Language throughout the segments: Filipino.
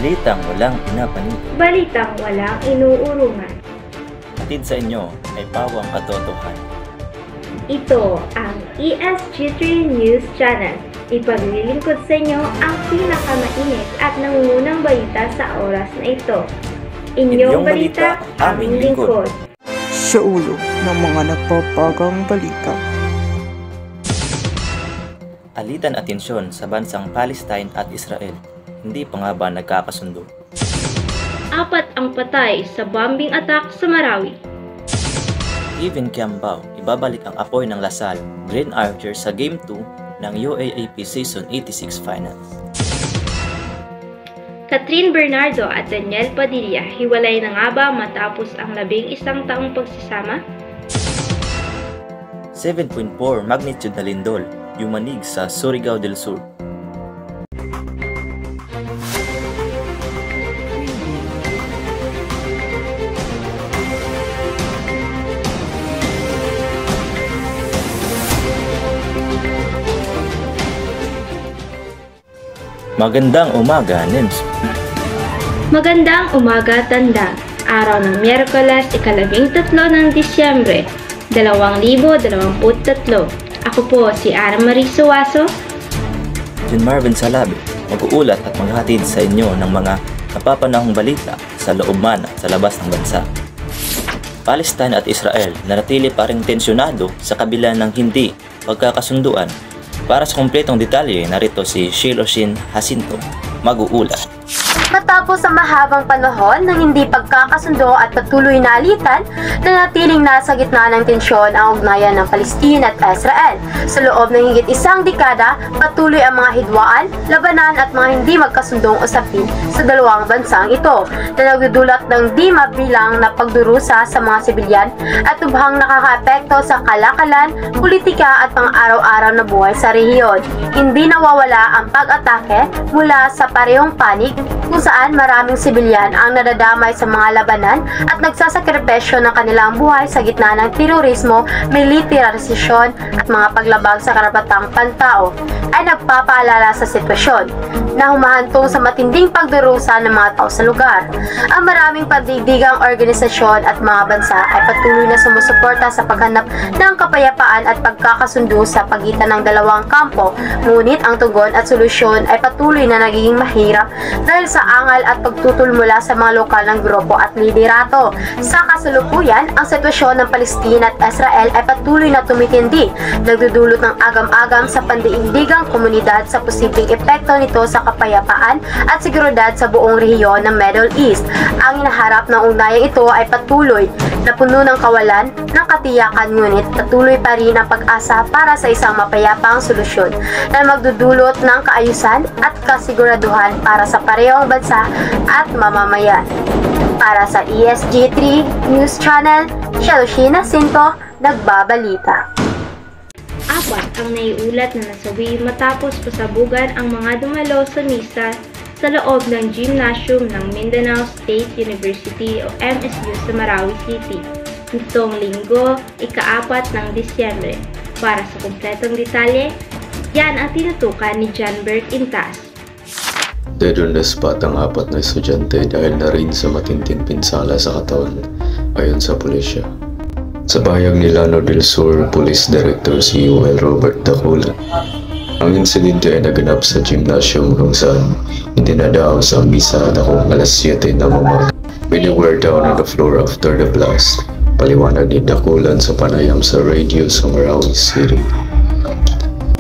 Balitang walang pinapanig. Balitang walang inuurungan. Hatid sa inyo ay pawang katotohan. Ito ang ESG3 News Channel. Ipaglilingkod sa inyo ang pinakamainit at nangungunang balita sa oras na ito. Inyong balita, aming lingkod. Sa ulo ng mga nagpapagang balita. Alitan at tensyon sa bansang Palestine at Israel. Hindi pa nga ba nagkakasundo? 4 ang patay sa bombing attack sa Marawi. Kevin Kiambao, ibabalik ang apoy ng Lasal, Green Archer sa Game 2 ng UAAP Season 86 Finals. Catherine Bernardo at Daniel Padilla, hiwalay na nga ba matapos ang 11 taong pagsasama? 7.4 magnitude na lindol, yumanig sa Surigao del Sur. Magandang umaga, Nems. Magandang umaga, Tanda. Araw ng Miyerkules, 13 ng Disyembre, 2023. Ako po si Ana Marie Suwaso. John Marvin Salabe, mag-uulat at maghatid sa inyo ng mga napapanahong balita sa loob man at sa labas ng bansa. Palestine at Israel nanatili pa ring tensyonado sa kabila ng hindi pagkakasunduan. Para sa kumpletong detalye, narito si Shiloshin Jacinto, mag-uulat. Matapos ang mahabang panahon ng hindi pagkakasundo at patuloy na alitan, nanatiling nasa gitna ng tensyon ang ugnayan ng Palestina at Israel. Sa loob ng higit isang dekada, patuloy ang mga hidwaan, labanan at mga hindi magkasundong usapin sa dalawang bansang ito na nagdudulot ng di mabilang na pagdurusa sa mga sibilyan at tubhang nakakaapekto sa kalakalan, politika at pang-araw-araw na buhay sa rehiyon. Hindi nawawala ang pag-atake mula sa parehong panig kung saan maraming sibilyan ang nadadamay sa mga labanan at nagsasakripisyo ng kanilang buhay sa gitna ng terorismo, militarisasyon at mga paglabag sa karapatang pantao ay nagpapaalala sa sitwasyon na humahantong sa matinding pagdurusa ng mga tao sa lugar. Ang maraming pandigdigang organisasyon at mga bansa ay patuloy na sumusuporta sa paghanap ng kapayapaan at pagkakasundo sa pagitan ng dalawang kampo, ngunit ang tugon at solusyon ay patuloy na nagiging mahirap dahil sa angal at pagtutol mula sa mga lokal ng grupo at liderato. Sa kasalukuyan, ang sitwasyon ng Palestina at Israel ay patuloy na tumitindi, nagdudulot ng agam-agam sa pandiindigang komunidad sa posibleng epekto nito sa kapayapaan at seguridad sa buong rehiyon ng Middle East. Ang hinaharap ng ugnayang ito ay patuloy na puno ng kawalan ng katiyakan, ngunit patuloy pa rin ang pag-asa para sa isang mapayapang solusyon na magdudulot ng kaayusan at kasiguraduhan para sa parehong bansa at mamamayan. Para sa ESG3 News Channel, Shiloshin Jacinto, nagbabalita. 4 ang naiulat na nasawi matapos pasabugan ang mga dumalo sa misa sa loob ng gymnasium ng Mindanao State University o MSU sa Marawi City nitong Linggo, 4 ng Disyembre. Para sa kumpletong detalye, yan ang tinutukan ni John Bert Intas. Dead on the spot ang 4 na estudyante dahil na rin sa matinding pinsala sa katawan, ayon sa pulisya. Sa bayag ni Llano del Sur Police Director si Joel Robert Daculan, ang insidente ay naganap sa gymnasium kung saan dinadaos ang misa na kung alas 7 na umaga. Many were down on the floor after the blast, paliwanag ni Daculan sa panayam sa radio sa Marawi City.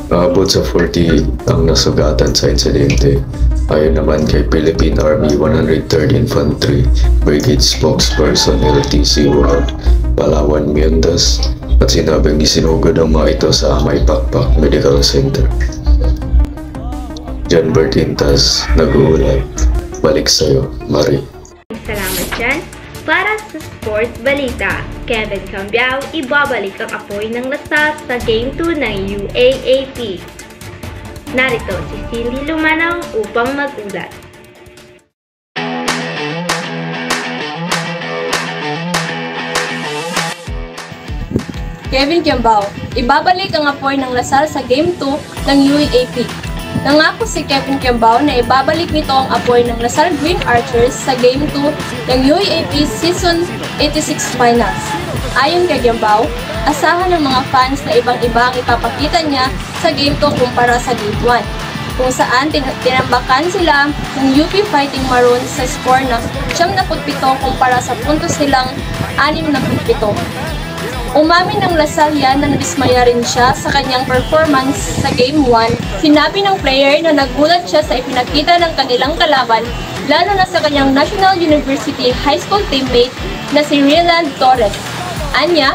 Maabot sa 40 ang nasugatan sa insidente, ayon naman kay Philippine Army 103rd Infantry Brigade spokesperson LTC World Palawan Miondas, at sinabing isinugod ang mga ito sa Amay Pakpak Medical Center. John Bert Intas, nag-uulat. Balik sa'yo, Marie. Salamat dyan. Para sa Sports Balita, Kevin Cambiao ibabalik ang apoy ng Lasal sa Game 2 ng UAAP. Narito si Cindy Lumanaw upang mag-ulat. Kevin Cambiao, ibabalik ang apoy ng Lasal sa Game 2 ng UAAP. Nangako si Kevin Kiambao na ibabalik nito ang apoy ng Lasal Green Archers sa Game 2 ng UAAP Season 86 Finals. Ayon kay Kiambao, asahan ng mga fans na ibang-iba ang ipapakita niya sa Game 2 kumpara sa Game 1, kung saan tinambakan sila ng UP Fighting Maroons sa score na 77 kumpara sa puntos nilang 67. Umamin ng Lasal yan na nadismaya rin siya sa kanyang performance sa Game 1. Sinabi ng player na nagulat siya sa ipinakita ng kanilang kalaban, lalo na sa kanyang National University High School teammate na si Ryland Torres. Anya,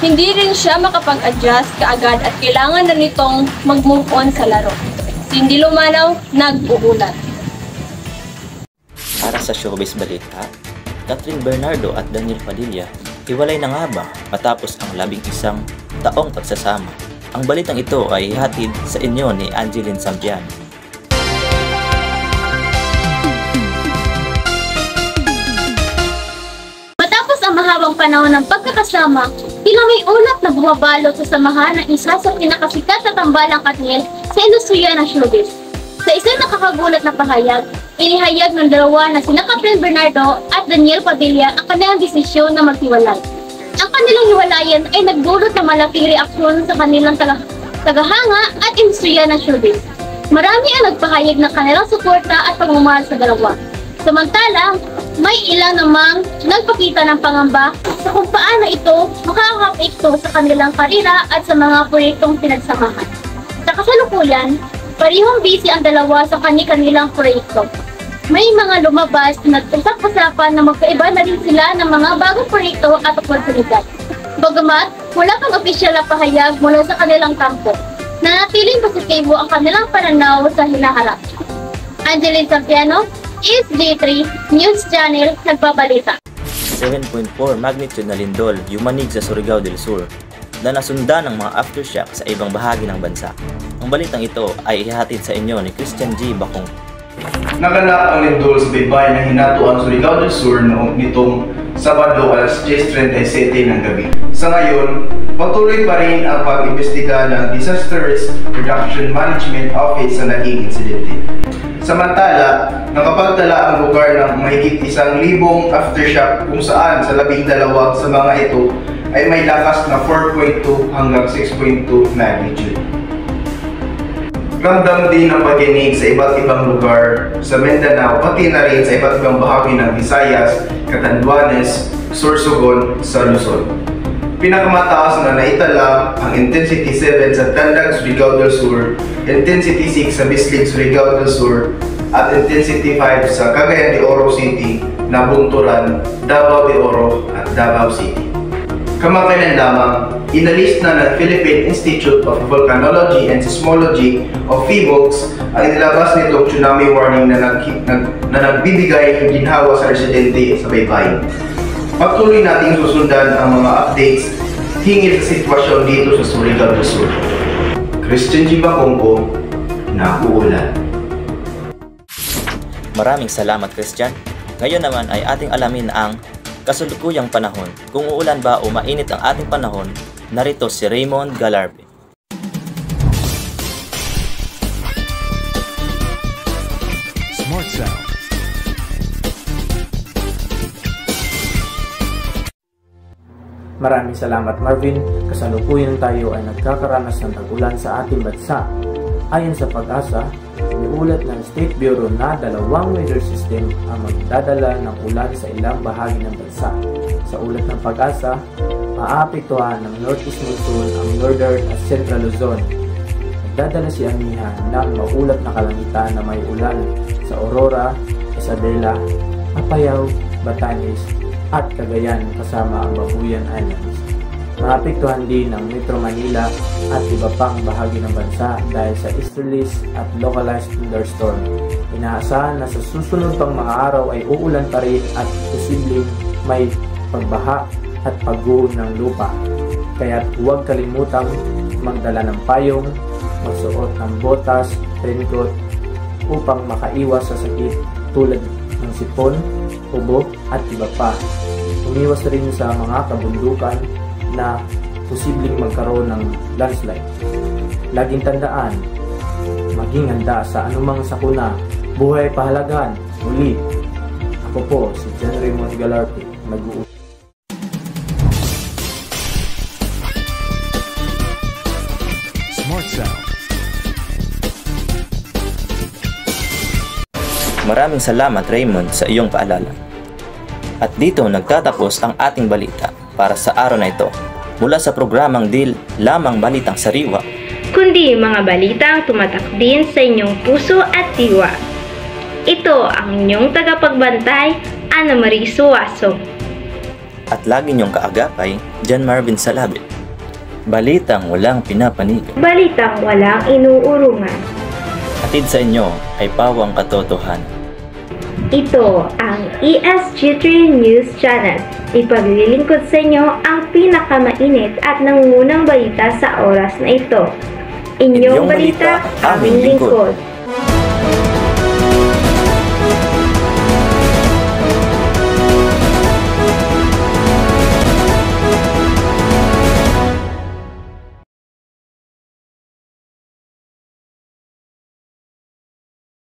hindi rin siya makapag-adjust kaagad at kailangan na nitong mag-move on sa laro. Cindy Lumanaw, nag-uulat. Para sa Showbiz Balita, Catherine Bernardo at Daniel Padilla hiwalay na nga ba matapos ang 11 taong pagsasama? Ang balitang ito ay hatid sa inyo ni Angeline Sampiano. Matapos ang mahabang panahon ng pagkakasama, tila may ulat na bumabalot sa samahan ng isa sa pinakasikat na tambalang Katniel sa industriya ng showbiz. Sa isang nakakagulat na pahayag, inihayag ng dalawa na sina Catherine Bernardo at Daniel Padilla ang kanilang desisyon na maghiwalay. Ang kanilang hiwalayan ay nagdulot ng malaking reaksyon sa kanilang tagahanga at industriya ng showbiz. Marami ang nagpahayag ng kanilang suporta at pagmamahal sa dalawa. Samantala, may ilang namang nagpakita ng pangamba sa kung paano ito makakapekto sa kanilang karera at sa mga proyektong pinagsamahan. Sa kasalukuyan, parehong busy ang dalawa sa kanilang proyekto. May mga lumabas na nag-usap-usapan na magkaiba na rin sila ng mga bagong proyekto at oportunidad. Bagamat wala pang opisyal na pahayag mula sa kanilang kampo, nanatiling positibo ang kanilang pananaw sa hinaharap. Angeline Sampiano, SJ3 News Channel, nagbabalita. 7.4 magnitude na lindol yumanig sa Surigao del Sur na nasundan ng mga aftershock sa ibang bahagi ng bansa. Ang balitang ito ay ihahatid sa inyo ni Christian G. Bacong. Naganap ang lindol sa baybay na hinatuan Surigao del Sur noong nitong Sabado alas 10:37 ng gabi. Sa ngayon, patuloy pa rin ang pag-imbestiga ng Disaster Risk Reduction Management Office sa naging insidente. Samantala, nakapagtala ang lugar ng mahigit 1,000 aftershock kung saan sa 12 sa mga ito ay may lakas na 4.2 hanggang 6.2 magnitude. Ramdam din ang pagyanig sa iba't ibang lugar sa Mindanao, pati na rin sa iba't ibang bahagi ng Visayas, Catanduanes, Sorsogon, sa Luzon. Pinakamataas na naitala ang Intensity 7 sa Tandag, Surigao del Sur, Intensity 6 sa Bislig, Surigao del Sur, at Intensity 5 sa Cagayan de Oro City, Nabunturan, Davao de Oro, at Davao City. Kamakailan lamang, inalis na ng Philippine Institute of Volcanology and Seismology o PHIVOLCS ang inilabas nitong tsunami warning na nagbibigay ng ginhawa sa residente sa baybayin. Patuloy nating susundan ang mga updates hinggil sa sitwasyon dito sa Surigao del Sur. Christian G. Bacongco, nag-uulat. Maraming salamat, Christian. Ngayon naman ay ating alamin ang kasulukuyang panahon. Kung uulan ba o mainit ang ating panahon, narito si Raymond Galarbe. Smart Sound. Maraming salamat, Marvin. Kasalukuyan tayo ay nagkakaranas ng tag-ulan sa ating bansa. Ayon sa Pag-asa, iniulat ng State Bureau na 2 weather system ang magdadala ng ulan sa ilang bahagi ng bansa. Sa ulat ng Pag-asa, maapektuhan ng Northeast Monsoon ang Northern at Central Luzon. Magdadala si Amihan ng maulat na kalangitan na may ulan sa Aurora, Isabela, Apayao, Batanes, at Cagayan kasama ang Babuyan Islands. Maapektuhan din ang Metro Manila at iba pang bahagi ng bansa dahil sa easterlies at localized thunderstorm. Inaasahan na sa susunod pang mga araw ay uulan pa rin at posibleng may pagbaha at pagguho ng lupa. Kaya huwag kalimutang magdala ng payong, magsuot ng botas, raincoat upang makaiwas sa sakit tulad ng sipon, ubo at iba pa. Umiwas rin sa mga kabundukan na posibleng magkaroon ng landslide. Laging tandaan, maging handa sa anumang sakuna. Buhay pahalagahan. Muli, ako po si John Raymond Galarte, nag-uusap. Smart Sound. Maraming salamat Raymond sa iyong paalala. At dito nagtatapos ang ating balita para sa araw na ito. Mula sa programang Di Lamang Balitang Sariwa, kundi mga balitang tumatak din sa inyong puso at diwa. Ito ang inyong tagapagbantay, Ana Marie Suaso. at lagi niyong kaagapay, John Marvin Salabe. Balitang walang pinapanigan. Balitang walang inuurungan. Hatid sa inyo ay pawang katotohanan. Ito ang ESG3 News Channel. Ipaglilingkod sa inyo ang pinakamainit at nangungunang balita sa oras na ito. Inyong balita, aming lingkod.